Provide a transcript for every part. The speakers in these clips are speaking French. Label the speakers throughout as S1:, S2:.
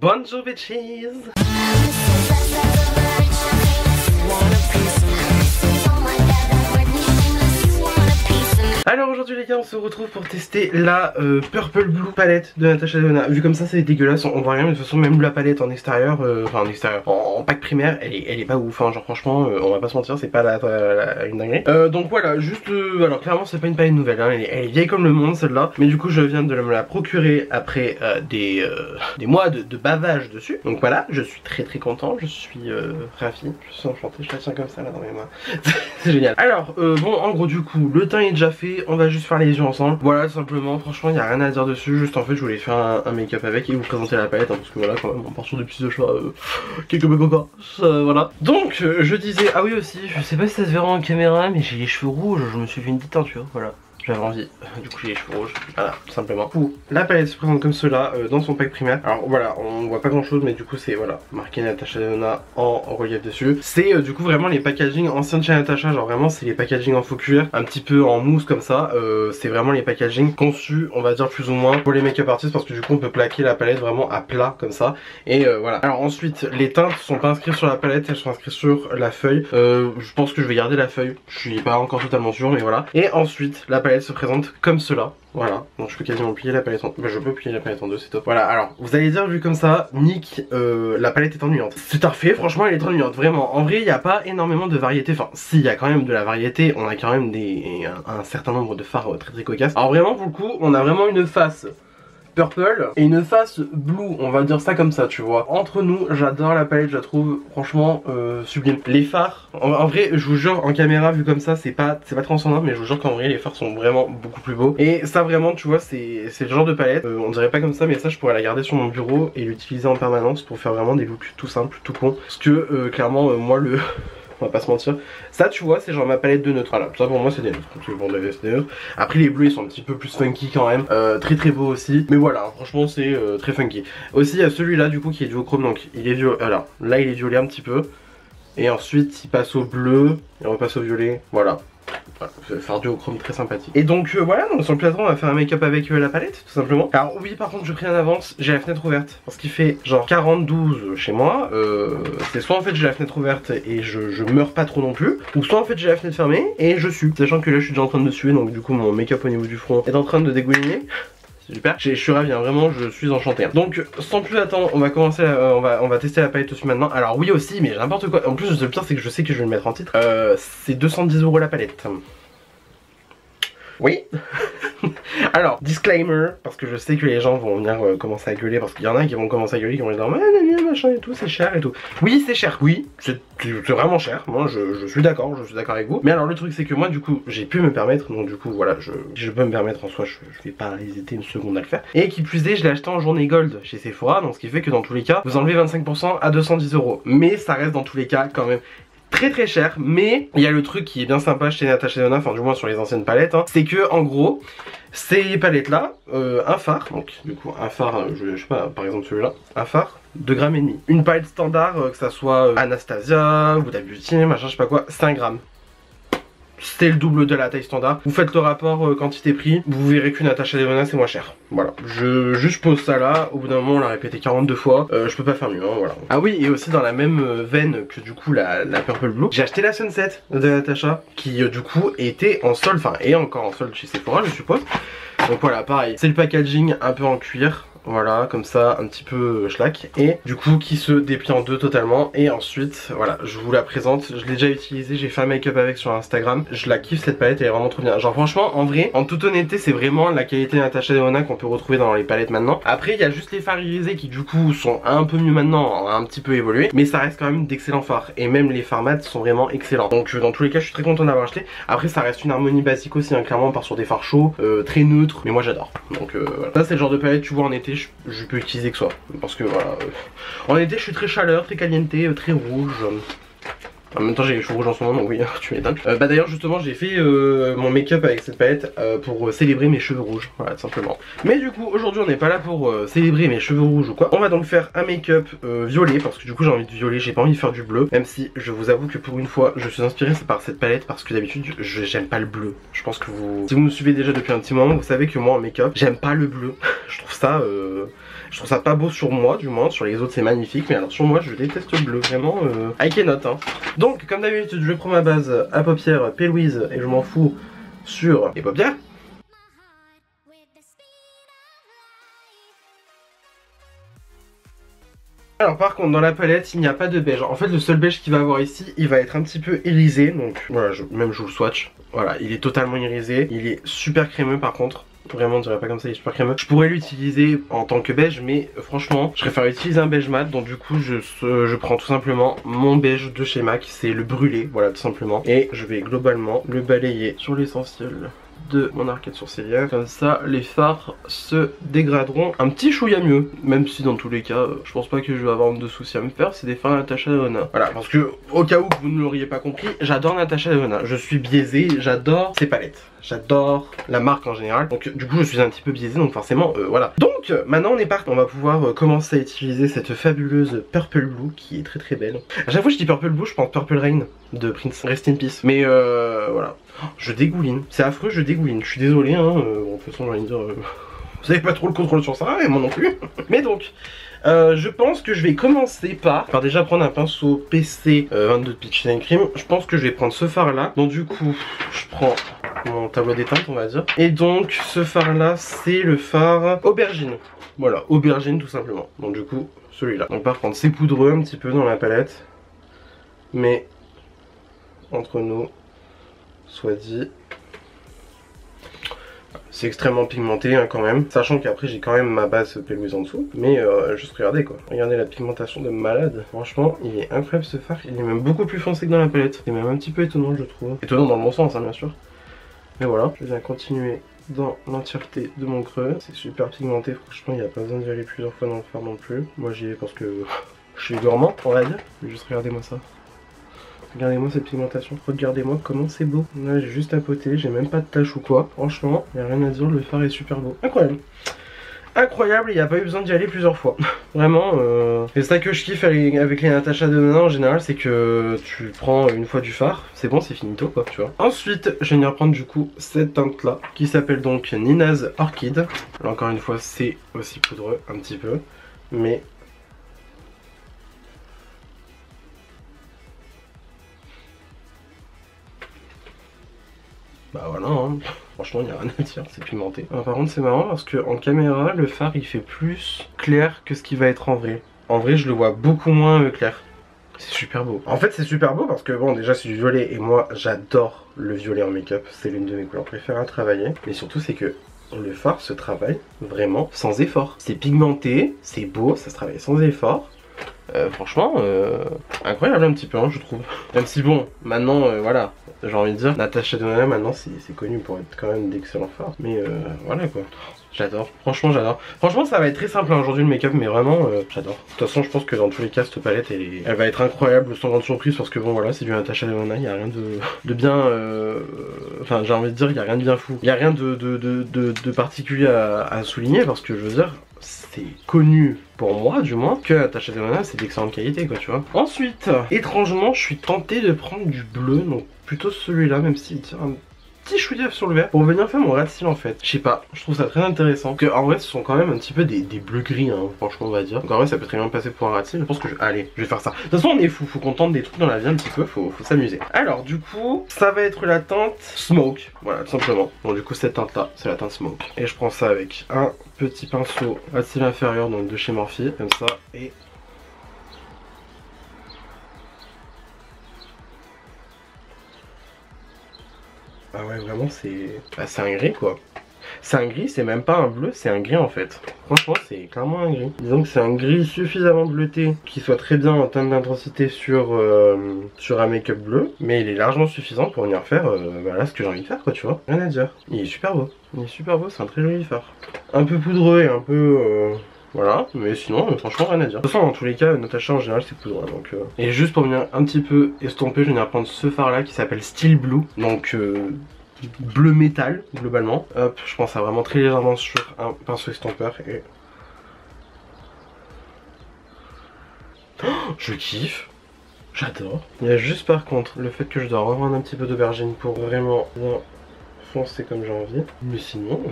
S1: Bonjour bitches. Alors aujourd'hui les gars, on se retrouve pour tester la Purple Blue palette de Natasha Denona. Vu comme ça c'est dégueulasse, on voit rien, mais de toute façon même la palette en extérieur, en pack primaire, elle est pas ouf, hein, genre franchement on va pas se mentir, c'est pas une dinguerie. Donc voilà, juste, alors clairement c'est pas une palette nouvelle, hein, elle est vieille comme le monde celle-là, mais du coup je viens de me la procurer après des mois de bavage dessus. Donc voilà, je suis très content, je suis ravi, je suis enchanté, je la tiens comme ça là dans mes mains. C'est génial. Alors bon, en gros du coup le teint est déjà fait, on va juste faire les yeux ensemble. Voilà simplement, franchement il n'y a rien à dire dessus, juste en fait je voulais faire un make-up avec et vous présenter la palette, hein, parce que voilà quand même on part sur des petits de chat, quelques coca, voilà. Donc je disais, ah oui aussi, je sais pas si ça se verra en caméra mais j'ai les cheveux rouges, je me suis fait une petite teinture, voilà. J'avais envie, du coup j'ai les cheveux rouges, voilà, tout simplement. La palette se présente comme cela dans son pack primaire. Alors voilà, on voit pas grand chose, mais du coup c'est voilà, marqué Natasha Denona en relief dessus. C'est du coup vraiment les packaging anciens de chez Natasha, genre vraiment c'est les packaging en faux cuir, un petit peu en mousse comme ça. C'est vraiment les packaging conçus, on va dire plus ou moins, pour les make-up artistes, parce que du coup on peut plaquer la palette vraiment à plat comme ça. Et voilà. Alors ensuite, les teintes sont pas inscrites sur la palette, elles sont inscrites sur la feuille. Je pense que je vais garder la feuille, je suis pas encore totalement sûr, mais voilà. Et ensuite, la palette se présente comme cela, voilà, donc je peux quasiment plier la palette en deux, je peux plier la palette en deux, c'est top. Voilà, alors vous allez dire vu comme ça, Nick, la palette est ennuyante. C'est parfait, franchement elle est ennuyante, vraiment. En vrai il n'y a pas énormément de variété, enfin si, il y a quand même de la variété, on a quand même un certain nombre de fards très cocasses. Alors vraiment pour le coup, on a vraiment une face purple et une face blue, on va dire ça comme ça, tu vois. Entre nous, j'adore la palette, je la trouve franchement sublime. Les fards, en vrai, je vous jure, en caméra vu comme ça, c'est pas transcendant, mais je vous jure qu'en vrai les fards sont vraiment beaucoup plus beaux. Et ça vraiment, tu vois, c'est le genre de palette, on dirait pas comme ça, mais ça je pourrais la garder sur mon bureau et l'utiliser en permanence pour faire vraiment des looks tout simples, tout con. Parce que clairement, moi le... on va pas se mentir, ça tu vois c'est genre ma palette de neutre, voilà, ça pour moi c'est des neutres, c'est des neutres. Après les bleus ils sont un petit peu plus funky quand même, très beau aussi, mais voilà franchement c'est très funky. Aussi il y a celui-là du coup qui est duochrome, donc il est violet, alors là il est violet un petit peu, et ensuite il passe au bleu, et on repasse au violet, voilà. Voilà, faire duochrome très sympathique. Et donc voilà, donc sur le plateau on va faire un make-up avec la palette tout simplement. Alors oui par contre je prie en avance, j'ai la fenêtre ouverte parce qu'il fait genre 40-12 chez moi. C'est soit en fait j'ai la fenêtre ouverte et je meurs pas trop non plus, ou soit en fait j'ai la fenêtre fermée et je sue. Sachant que là je suis déjà en train de suer, donc du coup mon make-up au niveau du front est en train de dégouliner. Super, je suis ravi, hein, vraiment je suis enchanté. Donc sans plus attendre, on va commencer, on va tester la palette aussi maintenant. Alors oui aussi, mais n'importe quoi. En plus le pire c'est que je sais que je vais le mettre en titre. C'est 210 € la palette. Oui. Alors, disclaimer, parce que je sais que les gens vont venir commencer à gueuler, parce qu'il y en a qui vont commencer à gueuler, qui vont dire machin et tout, c'est cher et tout. Oui, c'est cher, oui, c'est vraiment cher, moi je suis d'accord avec vous. Mais alors le truc c'est que moi du coup, j'ai pu me permettre, donc du coup voilà, je peux me permettre en soi, je vais pas hésiter une seconde à le faire. Et qui plus est, je l'ai acheté en journée gold chez Sephora, donc ce qui fait que dans tous les cas, vous enlevez 25% à 210 €. Mais ça reste dans tous les cas quand même très cher. Mais il y a le truc qui est bien sympa chez Natasha Denona, enfin du moins sur les anciennes palettes, hein, c'est que en gros ces palettes là, un phare, donc du coup un phare, je sais pas, par exemple celui-là, un phare 2,5 grammes. Une palette standard, que ça soit Anastasia, Huda Beauty, machin je sais pas quoi, 5 grammes. C'est le double de la taille standard. Vous faites le rapport quantité-prix, vous verrez qu'une Natasha Denona c'est moins cher. Voilà, je pose ça là, au bout d'un moment on l'a répété 42 fois, je peux pas faire mieux, hein, voilà. Ah oui, et aussi dans la même veine que du coup la Purple Blue, j'ai acheté la Sunset de Natasha, qui du coup était en solde, enfin est encore en solde chez Sephora je suppose. Donc voilà, pareil, c'est le packaging un peu en cuir. Voilà, comme ça, un petit peu schlack. Et du coup, qui se déplie en deux totalement. Et ensuite, voilà, je vous la présente. Je l'ai déjà utilisée, j'ai fait un make-up avec sur Instagram. Je la kiffe cette palette, elle est vraiment trop bien. Genre franchement, en vrai, en toute honnêteté, c'est vraiment la qualité Natasha Denona qu'on peut retrouver dans les palettes maintenant. Après, il y a juste les fards irisés qui du coup sont un peu mieux maintenant, un petit peu évolué. Mais ça reste quand même d'excellents fards. Et même les fards mat sont vraiment excellents. Donc dans tous les cas, je suis très content d'avoir acheté. Après, ça reste une harmonie basique aussi, hein. Clairement, on part sur des fards chauds, très neutres. Mais moi j'adore. Donc voilà. Ça, c'est le genre de palette, tu vois, en été. Je peux utiliser que ça, parce que voilà, en été je suis très chaleur, très caliente, très rouge. En même temps j'ai les cheveux rouges en ce moment, donc oui, tu m'étonnes. Bah d'ailleurs justement j'ai fait mon make-up avec cette palette pour célébrer mes cheveux rouges, voilà tout simplement. Mais du coup aujourd'hui on n'est pas là pour célébrer mes cheveux rouges ou quoi. On va donc faire un make-up violet, parce que du coup j'ai envie de violet, j'ai pas envie de faire du bleu. Même si je vous avoue que pour une fois je suis inspiré par cette palette, parce que d'habitude j'aime pas le bleu. Je pense que si vous me suivez déjà depuis un petit moment, vous savez que moi en make-up j'aime pas le bleu. Je trouve ça... Je trouve ça pas beau sur moi, du moins, sur les autres c'est magnifique, mais alors sur moi je déteste le bleu, vraiment, I cannot, hein. Donc comme d'habitude je prends ma base à paupières P. Louise et je m'en fous sur les paupières. Alors par contre dans la palette il n'y a pas de beige. En fait le seul beige qu'il va avoir ici il va être un petit peu irisé. Donc voilà, même je vous le swatch. Voilà, il est totalement irisé. Il est super crémeux par contre. Vraiment on dirait pas comme ça, il est super crémeux. Je pourrais l'utiliser en tant que beige, mais franchement je préfère utiliser un beige mat. Donc du coup je prends tout simplement mon beige de chez MAC. C'est le brûlé, voilà tout simplement. Et je vais globalement le balayer sur l'essentiel de mon arcade sourcilière. Comme ça les fards se dégraderont un petit chouïa mieux. Même si dans tous les cas je pense pas que je vais avoir de soucis à me faire. C'est des fards Natasha Denona. Voilà, parce que au cas où vous ne l'auriez pas compris, j'adore Natasha Denona. Je suis biaisé, j'adore ses palettes. J'adore la marque en général. Donc du coup je suis un petit peu biaisé, donc forcément voilà. Donc maintenant on est parti. On va pouvoir commencer à utiliser cette fabuleuse Purple Blue qui est très très belle. À chaque fois que je dis Purple Blue je pense Purple Rain de Prince, Rest in Peace. Mais voilà, je dégouline. C'est affreux, je dégouline. Je suis désolé hein, bon, de toute façon j'ai envie de dire vous avez pas trop le contrôle sur ça et moi non plus. Mais donc je pense que je vais commencer par déjà prendre un pinceau PC 22 de Peach Cream. Je pense que je vais prendre ce fard là. Donc du coup je prends mon tableau d'éteinte on va dire. Et donc ce fard là c'est le fard aubergine. Voilà, aubergine tout simplement. Donc du coup celui-là. Donc par contre c'est poudreux un petit peu dans la palette. Mais entre nous, soit dit, c'est extrêmement pigmenté hein, quand même. Sachant qu'après j'ai quand même ma base P. Louise en dessous. Mais juste regardez quoi. Regardez la pigmentation de malade. Franchement il est incroyable ce fard. Il est même beaucoup plus foncé que dans la palette. C'est même un petit peu étonnant je trouve. Étonnant dans le bon sens hein, bien sûr. Mais voilà, je viens continuer dans l'entièreté de mon creux. C'est super pigmenté, franchement il n'y a pas besoin d'y aller plusieurs fois dans le fard non plus. Moi j'y vais parce que je suis gourmand on va dire. Mais juste regardez-moi ça. Regardez-moi cette pigmentation, regardez-moi comment c'est beau. Là j'ai juste tapoté, j'ai même pas de tache ou quoi. Franchement, il n'y a rien à dire, le fard est super beau. Incroyable. Incroyable, il n'y a pas eu besoin d'y aller plusieurs fois. Vraiment, c'est ça que je kiffe avec les Natasha Denona en général, c'est que tu prends une fois du fard, c'est bon, c'est finito quoi, tu vois. Ensuite, je vais venir prendre du coup cette teinte là, qui s'appelle donc Nina's Orchid. Là encore une fois, c'est aussi poudreux un petit peu, mais... bah voilà, hein. Franchement il n'y a rien à dire, c'est pigmenté. Alors, par contre c'est marrant parce que en caméra le fard il fait plus clair que ce qui va être en vrai. En vrai je le vois beaucoup moins clair. C'est super beau. En fait c'est super beau parce que bon déjà c'est du violet et moi j'adore le violet en make-up. C'est l'une de mes couleurs préférées à travailler. Mais surtout c'est que le fard se travaille vraiment sans effort. C'est pigmenté, c'est beau, ça se travaille sans effort. Franchement incroyable un petit peu hein, je trouve. Même si bon maintenant voilà, j'ai envie de dire Natasha Denona maintenant c'est connu pour être quand même d'excellents fards. Mais voilà quoi. J'adore, franchement j'adore. Franchement ça va être très simple hein, aujourd'hui le make-up mais vraiment j'adore. De toute façon je pense que dans tous les cas cette palette elle va être incroyable sans grande surprise parce que bon voilà c'est du Natasha Denona, il n'y a rien de bien enfin j'ai envie de dire il n'y a rien de bien fou. Il n'y a rien de particulier à souligner parce que je veux dire c'est connu pour moi du moins que Natasha Denona c'est d'excellente qualité quoi tu vois. Ensuite étrangement je suis tenté de prendre du bleu, donc plutôt celui-là même s'il tire un petit chouïa sur le vert pour venir faire mon rat de cils en fait. Je sais pas, je trouve ça très intéressant. Que en vrai ce sont quand même un petit peu des bleus gris hein, franchement on va dire. Donc en vrai ça peut très bien passer pour un rat de cils. Je pense que allez je vais faire ça. De toute façon on est fou, faut qu'on tente des trucs dans la vie un petit peu, faut s'amuser. Alors du coup ça va être la teinte Smoke, voilà tout simplement. Donc du coup cette teinte là c'est la teinte Smoke. Et je prends ça avec un petit pinceau rat de cils inférieur donc de chez Morphe comme ça et... ah ouais vraiment c'est... bah, c'est un gris quoi. C'est un gris, c'est même pas un bleu, c'est un gris en fait. Franchement c'est clairement un gris. Disons que c'est un gris suffisamment bleuté qui soit très bien en termes d'intensité sur un make-up bleu. Mais il est largement suffisant pour venir faire voilà ce que j'ai envie de faire quoi tu vois. Rien à dire. Il est super beau. Il est super beau, c'est un très joli fard. Un peu poudreux et un peu... voilà, mais sinon franchement rien à dire. De toute façon dans tous les cas Natasha en général c'est poudreux donc et juste pour venir un petit peu estomper je vais venir prendre ce fard là qui s'appelle Steel Blue. Donc bleu métal globalement. Hop, je prends ça vraiment très légèrement sur un pinceau estompeur et... oh, je kiffe. J'adore. Il y a juste par contre le fait que je dois reprendre un petit peu d'aubergine pour vraiment bien foncer comme j'ai envie. Mais sinon...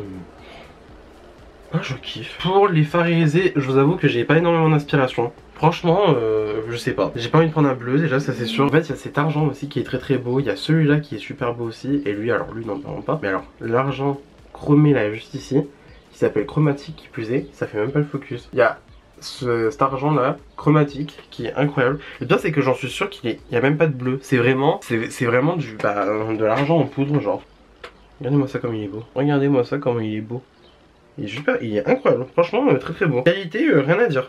S1: Ah, je kiffe. Pour les fards irisés, je vous avoue que j'ai pas énormément d'inspiration. Franchement, je sais pas. J'ai pas envie de prendre un bleu, déjà, ça c'est sûr. En fait, il y a cet argent aussi qui est très beau. Il y a celui-là qui est super beau aussi. Et lui, alors lui, non, vraiment pas. Mais alors, l'argent chromé là, juste ici, qui s'appelle chromatique, qui plus est, ça fait même pas le focus. Il y a cet argent là, chromatique, qui est incroyable. Le bien, c'est que j'en suis sûr qu'il y a même pas de bleu. C'est vraiment de l'argent en poudre, genre. Regardez-moi ça comme il est beau. Regardez-moi ça comme il est beau. Il est super, il est incroyable. Franchement, très très beau. Qualité, rien à dire.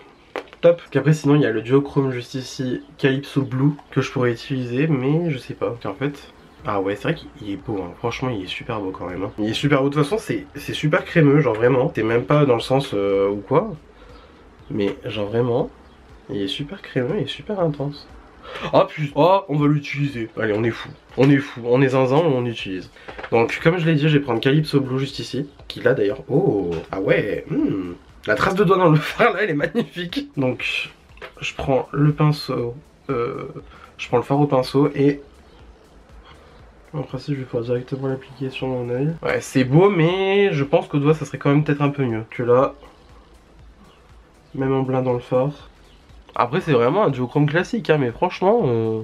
S1: Top. Parce qu'après, sinon, il y a le duochrome juste ici, Calypso Blue, que je pourrais utiliser, mais je sais pas. En fait, ah ouais, c'est vrai qu'il est beau, hein. Franchement, il est super beau quand même. Hein. Il est super beau. De toute façon, c'est super crémeux, genre vraiment. C'est même pas dans le sens ou quoi. Mais genre vraiment, il est super crémeux et super intense. Ah putain, oh, on va l'utiliser. Allez, on est fou. On est fou, on est zinzin, on utilise. Donc comme je l'ai dit, je vais prendre Calypso Blue juste ici. Qui là d'ailleurs, oh, ah ouais, la trace de doigt dans le fard là, elle est magnifique. Donc je prends le pinceau, je prends le fard au pinceau et... En principe, je vais pouvoir directement l'appliquer sur mon œil. Ouais, c'est beau, mais je pense qu'au doigt, ça serait quand même peut-être un peu mieux que là. Même en blindant le fard. Après, c'est vraiment un duochrome classique, hein, mais franchement,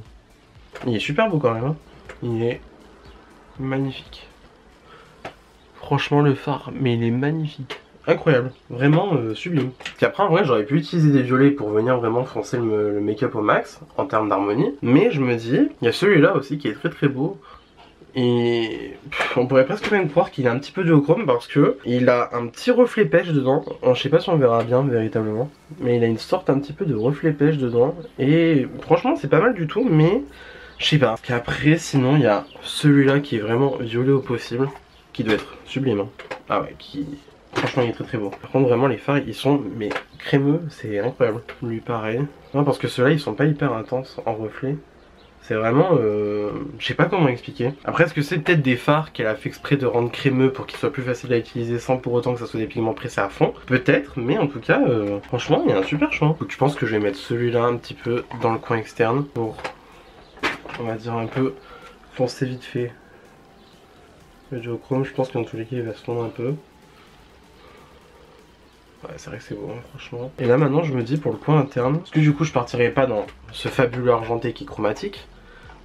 S1: il est super beau quand même. Hein. Il est magnifique. Franchement, le fard, mais il est magnifique. Incroyable, vraiment sublime. Puis après, en vrai, j'aurais pu utiliser des violets pour venir vraiment foncer le make-up au max en termes d'harmonie. Mais je me dis, il y a celui-là aussi qui est très très beau. Et on pourrait presque même croire qu'il a un petit peu duochrome parce que il a un petit reflet pêche dedans. Je sais pas si on verra bien véritablement, mais il a une sorte un petit peu de reflet pêche dedans. Et franchement, c'est pas mal du tout, mais je sais pas. Qu'après, sinon, il y a celui-là qui est vraiment violet au possible, qui doit être sublime. Hein. Ah ouais, qui... Franchement, il est très très beau. Par contre, vraiment, les fards, ils sont mais crémeux, c'est incroyable. Lui, pareil. Non, parce que ceux-là, ils sont pas hyper intenses en reflet. C'est vraiment... je sais pas comment expliquer. Après, est-ce que c'est peut-être des fards qu'elle a fait exprès de rendre crémeux pour qu'ils soient plus faciles à utiliser sans pour autant que ça soit des pigments pressés à fond? Peut-être, mais en tout cas, franchement, il y a un super choix. Donc je pense que je vais mettre celui-là un petit peu dans le coin externe pour, on va dire, un peu foncer vite fait. Le duochrome, je pense qu'en tous les cas, il va se fondre un peu. Ouais, c'est vrai que c'est beau, hein, franchement. Et là maintenant je me dis pour le coin interne, est-ce que du coup je partirais pas dans ce fabuleux argenté qui est chromatique,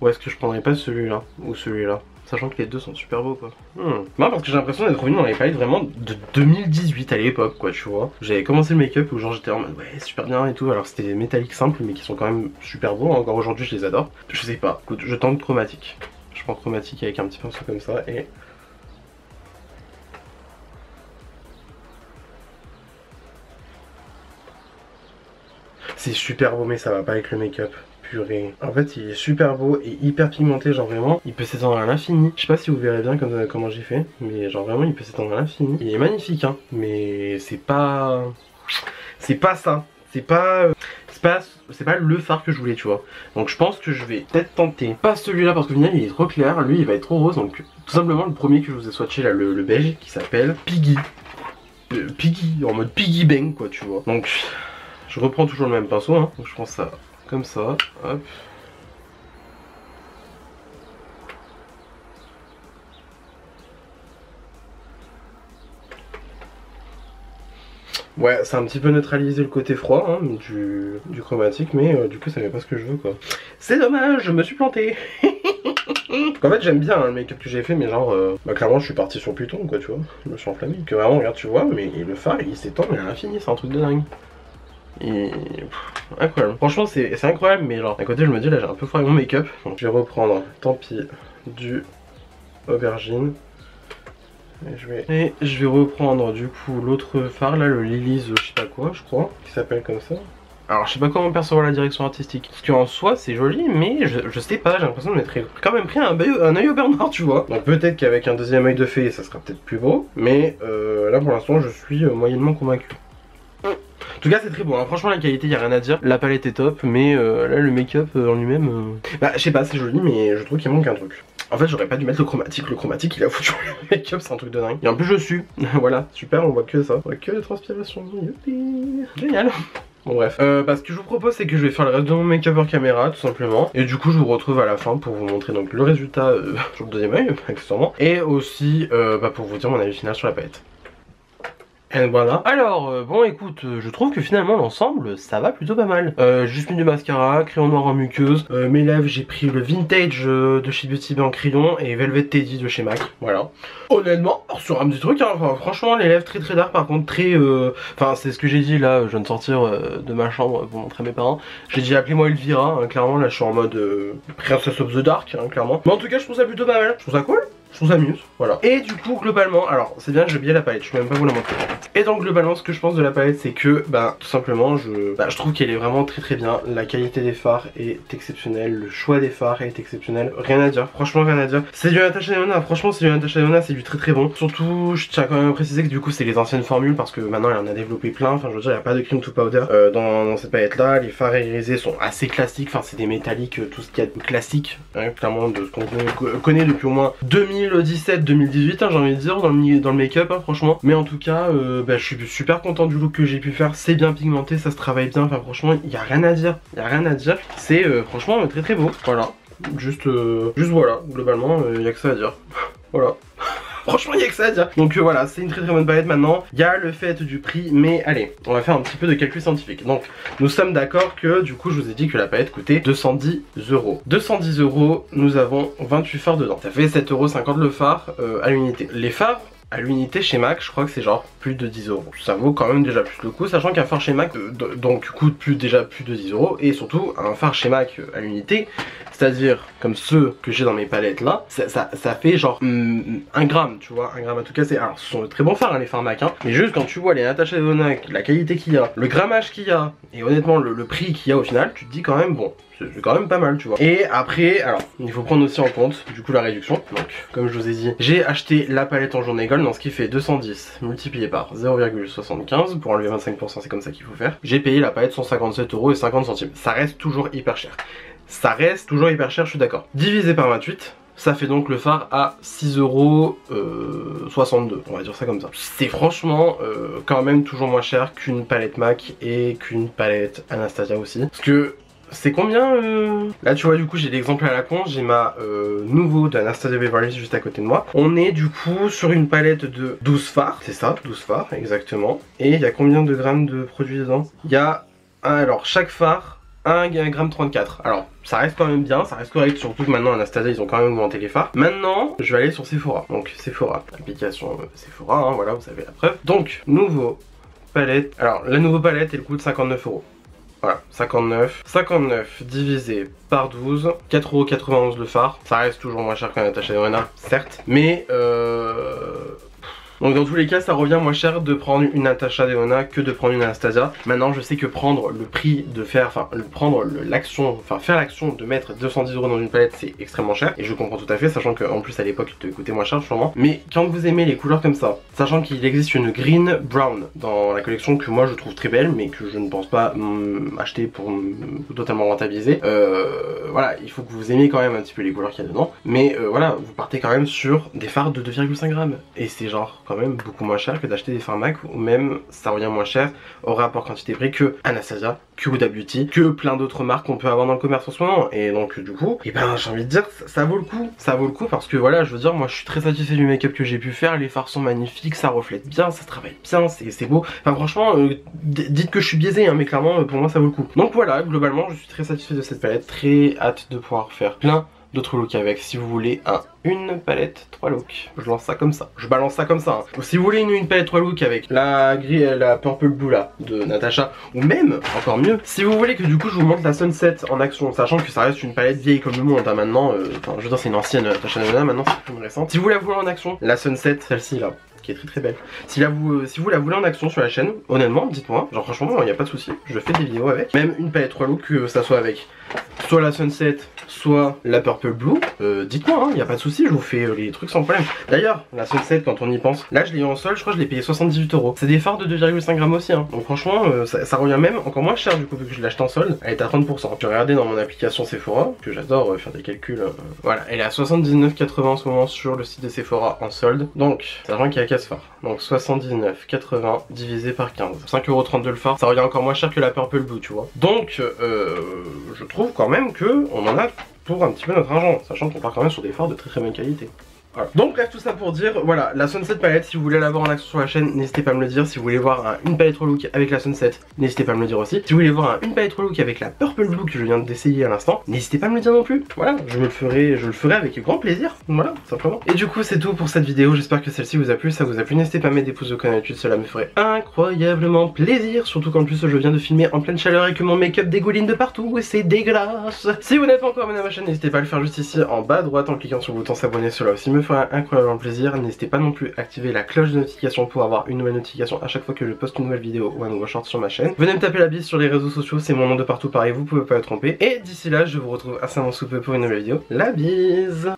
S1: ou est-ce que je prendrais pas celui-là ou celui-là, sachant que les deux sont super beaux quoi. Non, parce que j'ai l'impression d'être revenu dans les palettes vraiment de 2018 à l'époque quoi, tu vois. J'avais commencé le make-up où genre j'étais en mode ouais super bien et tout, alors c'était des métalliques simples mais qui sont quand même super beaux, encore aujourd'hui je les adore. Je sais pas, écoute, je tente chromatique. Je prends chromatique avec un petit pinceau comme ça et... C'est super beau mais ça va pas avec le make-up. Purée. En fait il est super beau et hyper pigmenté, genre vraiment il peut s'étendre à l'infini. Je sais pas si vous verrez bien comment j'ai fait, mais genre vraiment il peut s'étendre à l'infini. Il est magnifique hein, mais c'est pas ça. C'est pas le fard que je voulais tu vois. Donc je pense que je vais peut-être tenter pas celui-là parce que finalement il est trop clair, lui il va être trop rose. Donc tout simplement le premier que je vous ai swatché là, le beige qui s'appelle Piggy. Piggy, en mode Piggy Bang quoi tu vois. Donc je reprends toujours le même pinceau, hein. Donc je prends ça comme ça, hop. Ouais, c'est un petit peu neutralisé le côté froid hein, du chromatique, mais du coup ça fait pas ce que je veux quoi. C'est dommage, je me suis planté. En fait j'aime bien hein, le make-up que j'ai fait, mais genre, clairement je suis parti sur Pluton quoi, tu vois. Je me suis enflammé, que vraiment regarde tu vois, mais le fard il s'étend mais à l'infini, c'est un truc de dingue. Et incroyable. Franchement c'est incroyable, mais genre d'un côté je me dis là j'ai un peu foiré mon make-up. Donc je vais reprendre, tant pis, du aubergine. Et je vais reprendre du coup l'autre fard là, le Lily's je sais pas quoi je crois, qui s'appelle comme ça. Alors je sais pas comment percevoir la direction artistique, parce qu'en soi c'est joli, mais je sais pas, j'ai l'impression de m'être quand même pris un œil au beurre noir tu vois. Donc peut-être qu'avec un deuxième œil de fée ça sera peut-être plus beau, mais là pour l'instant je suis moyennement convaincu. En tout cas c'est très beau, hein. Franchement la qualité y a rien à dire, la palette est top, mais là le make-up en lui-même, bah je sais pas, c'est joli mais je trouve qu'il manque un truc. En fait j'aurais pas dû mettre le chromatique il a foutu le make-up, c'est un truc de dingue. Et en plus je suis, voilà, super, on voit que ça, on voit que les transpirations, youpi, génial. Bon bref, ce que je vous propose c'est que je vais faire le reste de mon make-up hors caméra tout simplement. Et du coup je vous retrouve à la fin pour vous montrer donc le résultat sur le deuxième œil, accessoirement. Et aussi pour vous dire mon avis final sur la palette. Et voilà. Alors, bon écoute, je trouve que finalement l'ensemble, ça va plutôt pas mal. Juste mis du mascara, crayon noir en muqueuse. Mes lèvres, j'ai pris le Vintage de chez Beauty Bay en crayon et Velvet Teddy de chez MAC. Voilà. Honnêtement, sur un petit truc, hein, enfin, franchement, les lèvres très dark, par contre, très... Enfin, c'est ce que j'ai dit là, je viens de sortir de ma chambre pour montrer à mes parents. J'ai dit appelez-moi Elvira, hein, clairement, là je suis en mode Princess of the Dark, hein, clairement. Mais en tout cas, je trouve ça plutôt pas mal. Je trouve ça cool. Je trouve ça amuse, voilà. Et du coup, globalement, alors c'est bien, j'ai oublié la palette, je peux même pas vous la montrer. Et donc, globalement, ce que je pense de la palette, c'est que, bah, tout simplement, je trouve qu'elle est vraiment très bien. La qualité des fards est exceptionnelle, le choix des fards est exceptionnel. Rien à dire, franchement, rien à dire. C'est du Natasha Denona, franchement, c'est du Natasha Denona, c'est du très bon. Surtout, je tiens quand même à préciser que du coup, c'est les anciennes formules parce que maintenant, elle en a développé plein. Enfin, je veux dire, il n'y a pas de cream to powder dans cette palette-là. Les fards irisés sont assez classiques, enfin, c'est des métalliques, tout ce qu'il y a de classique, hein, clairement, de ce qu'on connaît depuis au moins 2017-2018, hein, j'ai envie de dire, dans le make-up, hein, franchement. Mais en tout cas, bah, je suis super content du look que j'ai pu faire. C'est bien pigmenté, ça se travaille bien. Enfin, franchement, il n'y a rien à dire. Il n'y a rien à dire. C'est franchement très beau. Voilà. Juste voilà. Globalement, il n'y a que ça à dire. Voilà. Franchement, il n'y a que ça à dire. Donc voilà, c'est une très bonne palette maintenant. Il y a le fait du prix, mais allez, on va faire un petit peu de calcul scientifique. Donc, nous sommes d'accord que du coup, je vous ai dit que la palette coûtait 210 €. 210 €, nous avons 28 fards dedans. Ça fait 7,50 € le phare à l'unité. Les fards à l'unité chez MAC, je crois que c'est genre plus de 10 €. Ça vaut quand même déjà plus le coup, sachant qu'un phare chez MAC donc coûte déjà plus de 10 €. Et surtout, un phare chez MAC à l'unité, c'est-à-dire comme ceux que j'ai dans mes palettes là, ça fait genre 1 gramme, tu vois, 1 gramme à tout casser. Alors ce sont de très bons fards, hein, les fards MAC, hein, mais juste quand tu vois les Natasha Denona, la qualité qu'il y a, le grammage qu'il y a, et honnêtement le prix qu'il y a au final, tu te dis quand même bon. C'est quand même pas mal, tu vois. Et après, alors, il faut prendre aussi en compte, du coup, la réduction. Donc, comme je vous ai dit, j'ai acheté la palette en journée gold, dans ce qui fait 210 multiplié par 0,75 pour enlever 25%, c'est comme ça qu'il faut faire. J'ai payé la palette 157,50 €. Ça reste toujours hyper cher. Ça reste toujours hyper cher, je suis d'accord. Divisé par 28. Ça fait donc le phare à 6,62 €, on va dire ça comme ça. C'est franchement quand même toujours moins cher qu'une palette MAC et qu'une palette Anastasia aussi. Parce que c'est combien Là tu vois, du coup j'ai l'exemple à la con, j'ai ma nouveau d'Anastasia Beverly Hills juste à côté de moi. On est du coup sur une palette de 12 fards, c'est ça, 12 fards exactement. Et il y a combien de grammes de produit dedans? Il y a, alors chaque phare 1,34 g. Alors ça reste quand même bien, ça reste correct, surtout que maintenant Anastasia ils ont quand même augmenté les fards. Maintenant je vais aller sur Sephora, donc Sephora, application Sephora, hein, voilà, vous savez la preuve. Donc nouveau palette, alors la nouvelle palette elle coûte 59 €. Voilà, 59 divisé par 12, 4,91 € le phare. Ça reste toujours moins cher qu'un Natasha Denona, certes. Mais donc dans tous les cas, ça revient moins cher de prendre une Natasha Denona que de prendre une Anastasia. Maintenant, je sais que prendre le prix de faire, enfin prendre l'action, enfin faire l'action de mettre 210 € dans une palette, c'est extrêmement cher. Et je comprends tout à fait, sachant qu'en plus à l'époque, il te coûtait moins cher sûrement. Mais quand vous aimez les couleurs comme ça, sachant qu'il existe une green brown dans la collection que moi je trouve très belle, mais que je ne pense pas acheter pour totalement rentabiliser. Voilà, il faut que vous aimiez quand même un petit peu les couleurs qu'il y a dedans. Mais voilà, vous partez quand même sur des fards de 2,5 grammes. Et c'est genre quand même beaucoup moins cher que d'acheter des fards MAC, ou même ça revient moins cher au rapport quantité-prix que Anastasia, que Huda Beauty, que plein d'autres marques qu'on peut avoir dans le commerce en ce moment. Et donc du coup, et ben j'ai envie de dire, ça vaut le coup. Ça vaut le coup parce que voilà, je veux dire, moi je suis très satisfait du make-up que j'ai pu faire. Les fards sont magnifiques, ça reflète bien, ça travaille bien, c'est beau. Enfin franchement, dites que je suis biaisé, hein, mais clairement pour moi ça vaut le coup. Donc voilà, globalement je suis très satisfait de cette palette, très hâte de pouvoir faire plein d'autres looks avec. Si vous voulez une palette 3 looks, je lance ça comme ça, je balance ça comme ça, hein. Si vous voulez une palette 3 looks avec la Purple Blue là de Natasha, ou même encore mieux, si vous voulez que du coup je vous montre la Sunset en action, sachant que ça reste une palette vieille comme le monde, hein, maintenant, enfin je veux dire c'est une ancienne Natasha Denona, maintenant c'est plus récent. Si vous la voulez en action, la Sunset, celle-ci là, qui est très belle. Si vous la voulez en action sur la chaîne, honnêtement, dites-moi, genre franchement, il n'y a pas de souci, je fais des vidéos avec. Même une palette 3 looks, que ça soit avec soit la Sunset, soit la Purple Blue, dites-moi, il n'y a pas de souci, je vous fais les trucs sans problème. D'ailleurs, la Sunset, quand on y pense, là je l'ai eu en solde, je crois que je l'ai payé 78 €. C'est des fards de 2,5 grammes aussi, hein. Donc franchement, ça revient même encore moins cher du coup, vu que je l'ai acheté en solde, elle est à 30%. J'ai regardé dans mon application Sephora, que j'adore faire des calculs, voilà, elle est à 79,80 € en ce moment sur le site de Sephora en solde. Donc, sachant qu'il y a 4 fards. Donc 79,80 divisé par 15. 5,32 € le phare, ça revient encore moins cher que la Purple Blue, tu vois. Donc, je trouve quand même que on en a pour un petit peu notre argent, sachant qu'on part quand même sur des fards de très bonne qualité. Voilà. Donc bref, tout ça pour dire, voilà, la Sunset palette, si vous voulez l'avoir en action sur la chaîne, n'hésitez pas à me le dire. Si vous voulez voir une palette relook avec la Sunset, n'hésitez pas à me le dire aussi. Si vous voulez voir une palette relook avec la Purple Blue que je viens d'essayer à l'instant, n'hésitez pas à me le dire non plus. Voilà, je le ferai avec grand plaisir. Voilà, simplement. Et du coup, c'est tout pour cette vidéo. J'espère que celle-ci vous a plu. Ça vous a plu, n'hésitez pas à mettre des pouces au canal YouTube, cela me ferait incroyablement plaisir. Surtout qu'en plus, je viens de filmer en pleine chaleur et que mon make-up dégouline de partout et c'est dégueulasse. Si vous n'êtes pas encore abonné à ma chaîne, n'hésitez pas à le faire juste ici en bas à droite en cliquant sur le bouton s'abonner. Cela aussi me fera incroyablement plaisir. N'hésitez pas non plus à activer la cloche de notification pour avoir une nouvelle notification à chaque fois que je poste une nouvelle vidéo ou un nouveau short sur ma chaîne. Venez me taper la bise sur les réseaux sociaux, c'est mon nom de partout pareil, vous pouvez pas le tromper. Et d'ici là, je vous retrouve assez sous peu pour une nouvelle vidéo. La bise.